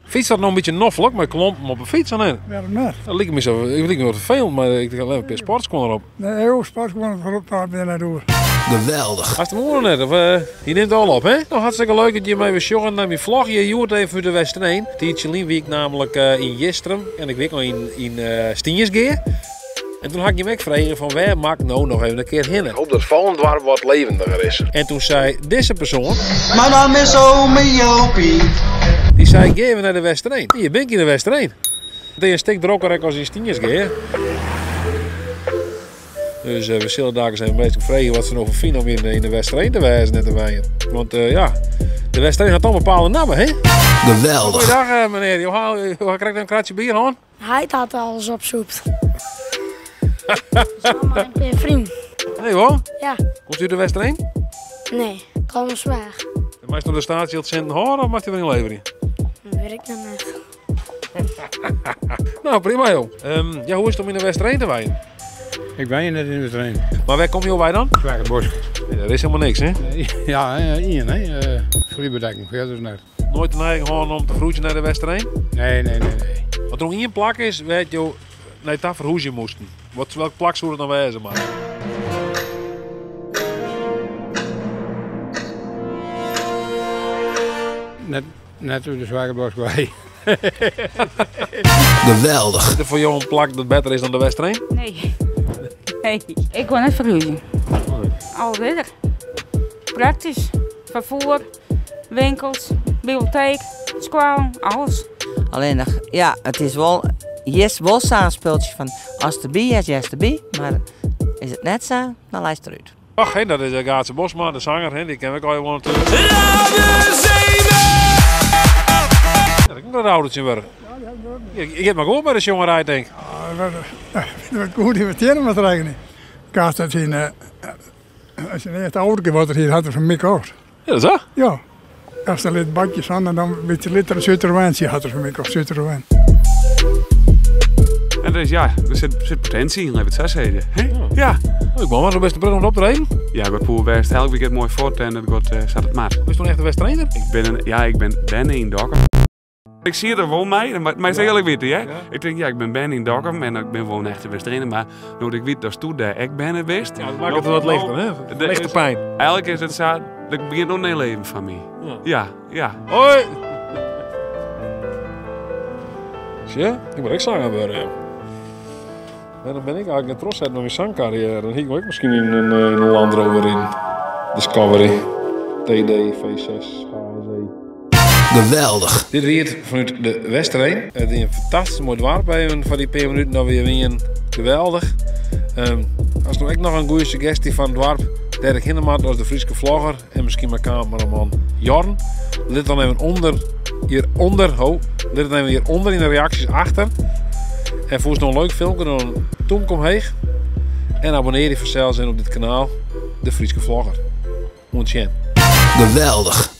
Fiets dat nog een beetje noffelijk, maar klompen op een fiets aan hen. Waarom net? Dat lijkt me zo, ik lijkt me wat vervelend, maar ik denk alleen een paar sportschoenen erop. Nee, heel sportschoenen erop, daar ben je naar door. Geweldig. Als de moeder net, of je neemt al op, hè? Nou, hartstikke leuk dat je mij weer sjoggen naar mijn vlog. Je joert even voor de Westereen. Tietje week namelijk in Jistrum en ik week nog in Stienjesgeer. En toen had ik je me ook vragen van waar mag ik nou nog even een keer heen. Ik hoop dat het volgende dorp wat levendiger is. En toen zei deze persoon... Mijn naam is Ome Jopie. Die zei, ga even naar de Westereen. Je bent in de Westereen. Het is een stuk drokker als in Stienjesgeer. Dus we zullen daar eens even bezig vragen wat ze nog vinden om in de Westereen te wijzen en te wijden. Want ja, de Westereen had toch een bepaalde namen, hè? Geweldig. Goeiedag meneer, je krijgt een kratje bier, hoor. Hij had alles opzoekt. Samen met een vriend. Nee hoor, Ja, komt u de Westereen? nee, trouwens waar. Mag je door de statie het centen horen of mag je er niet leveren? Dat weet ik dan niet. Nou prima joh. Ja, hoe is het om in de Westereen te wijden? Ik ben hier net in de trein. Maar waar kom je al bij dan? Zwagerbos. Nee, er is helemaal niks, hè? Ja, hier, nee. Vliebedekking, verder net. Nooit de neiging gewoon om te vroegen naar de Westereen? Nee. Wat er nog één plak is, weet je, nee, dat verhoes je moesten. Welk plak zou het dan wezen, man? Net door de Zwagerbos bij. Geweldig. Is er voor jou een plak dat beter is dan de Westereen? Nee. Nee, ik wil net verhuizen. Alweer. Praktisch. Vervoer, winkels, bibliotheek, school, alles. Alleen nog, ja, het is wel, yes, wel zo'n speeltje van als het erbij is, yes, erbij. Maar is het net zo, dan lijst het eruit. Ach, hè, dat is Gaatse Bosma, de zanger, hè, die ken ik al gewoon natuurlijk. Ja, dat kan een oudertje worden. Ik heb maar gewoon bij de jongerij, denk ik. Wat goed investeren met rekenen. Kaart dat in, als je net ouder wordt, hier had er van mij kost. Ja, dat is dat. Ja. Als er lid bakjes aan en dan een beetje liter Zuterwijntje had er van mij kost, Zuterwijn. En dus ja, er zit potentie in, laten we het zo zeggen. Ja. Oh, ik ben maar zo best een om op te rijden. Ja, ik ben voor West elk weekend mooi voort en dat zat het maar. Ben je toen echt een Westereener? Ik ben in Dokkum. Ik zie er wel mee, maar het is eerlijk weten, hè? Ja? Ik denk, ja, ik ben in Dokkum en ik ben gewoon echt een Westereener, maar nu ik weet dat toen daar ik ben geweest. Ja, dat maakt het wat lichter, hè? De lichte pijn. Eigenlijk is het zo, dat begint nog een leven van mij. Ja. Hoi! Zie je? Ik moet ook zanger worden, ja. En dan ben ik eigenlijk net trots uit naar mijn zangcarrière. Dan ging ik ook misschien in een Land Rover in Discovery, TD, V6, HZ. Geweldig. Dit weer vanuit de Westereen. Het is een fantastisch mooi dorp even van die paar minuten dat we weer geweldig. Als nog nog een goede suggestie van het dorp, Dirk Hinneman als de Friese vlogger en misschien mijn cameraman Jorn. Let dan even hieronder in de reacties achter. En voor nog een leuk filmpje, dan Tom kom heeg. En abonneer je vanzelf op dit kanaal, de Friese vlogger. Ontjen. Geweldig.